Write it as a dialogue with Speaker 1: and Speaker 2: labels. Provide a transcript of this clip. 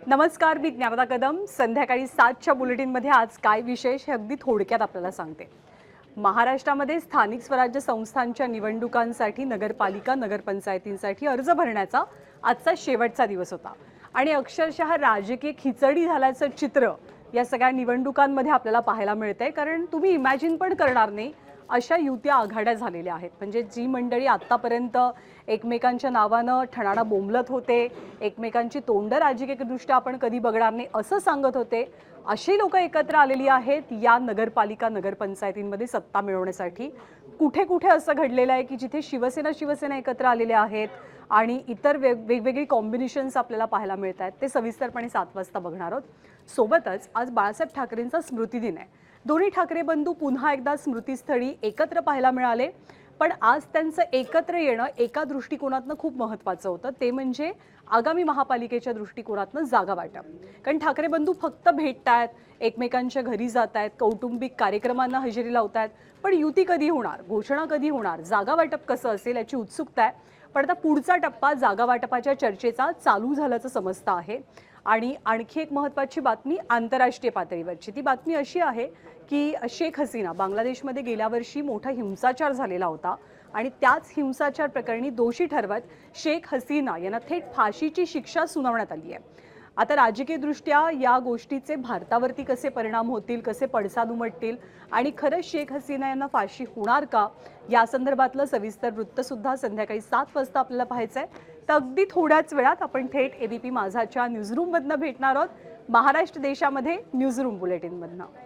Speaker 1: नमस्कार, मी ज्ञानदा कदम. संध्याकाळी 7च्या बुलेटिनमध्ये आज काय विशेष हे अगदी थोडक्यात आपल्याला सांगते. महाराष्ट्रामध्ये स्थानिक स्वराज्य संस्थांच्या निवडणुकांसाठी नगरपालिका नगरपंचायतींसाठी अर्ज भरण्याचा आजचा शेवटचा दिवस होता आणि अक्षरशः राजकीय खिचडी झाल्याचं चित्र या सगळ्या निवडणुकांमध्ये आपल्याला पाहायला मिळतंय. कारण तुम्ही इमॅजिन पण करणार नाही अशा युत्या आघाड्या झालेल्या आहेत. म्हणजे जी मंडळी आत्तापर्यंत एकमेकांच्या नावानं ठणाणा बोंबलत होते, एकमेकांची तोंड राजकीयदृष्ट्या आपण कधी बघणार नाही असं सांगत होते, अशी लोक एकत्र आलेली आहेत या नगरपालिका नगरपंचायतींमध्ये सत्ता मिळवण्यासाठी. कुठे कुठे असं घडलेलं आहे की जिथे शिवसेना एकत्र आलेले आहेत आणि इतर वेगवेगळी कॉम्बिनेशन्स आपल्याला पाहायला मिळत आहेत. ते सविस्तरपणे 7 वाजता बघणार आहोत. सोबतच आज बाळासाहेब ठाकरेंचा स्मृतिदिन आहे. दोन्ही ठाकरे बंधू पुन्हा एकदा स्मृतीस्थळी एकत्र पाहायला मिळाले. पण आज त्यांचं एकत्र येणं एका दृष्टिकोनातनं खूप महत्त्वाचं होतं. ते म्हणजे आगामी महापालिकेच्या दृष्टिकोनातनं जागा वाटप. कारण ठाकरे बंधू फक्त भेटतायत, एकमेकांच्या घरी जात आहेत, कौटुंबिक कार्यक्रमांना हजेरी लावत आहेत. पण युती कधी होणार, घोषणा कधी होणार, जागा वाटप कसं असेल याची उत्सुकता आहे. पण आता पुढचा टप्पा जागा वाटपाच्या चर्चेचा चालू झाल्याचं समजतं आहे. आणि आणखी एक महत्त्वाची बातमी आंतरराष्ट्रीय पातळीवरची. ती बातमी अशी आहे की शेख हसीना बांगलादेशमध्ये गेल्या वर्षी मोठा हिंसाचार झालेला होता आणि त्याच हिंसाचार प्रकरणी दोषी ठरवत शेख हसीना यांना थेट फाशीची शिक्षा सुनावण्यात आली आहे. आता राजकीयदृष्ट्या या गोष्टीचे भारतावरती कसे परिणाम होतील, कसे पडसाद उमटतील आणि खरंच शेख हसीना यांना फाशी होणार का, या संदर्भातलं सविस्तर वृत्तसुद्धा संध्याकाळी 7 वाजता आपल्याला पाहायचं आहे. तर अगदी थोड्याच वेळात आपण थेट एबीपी माझाच्या न्यूजरूममधनं भेटणार आहोत, महाराष्ट्र देशामध्ये न्यूजरूम बुलेटिनमधनं.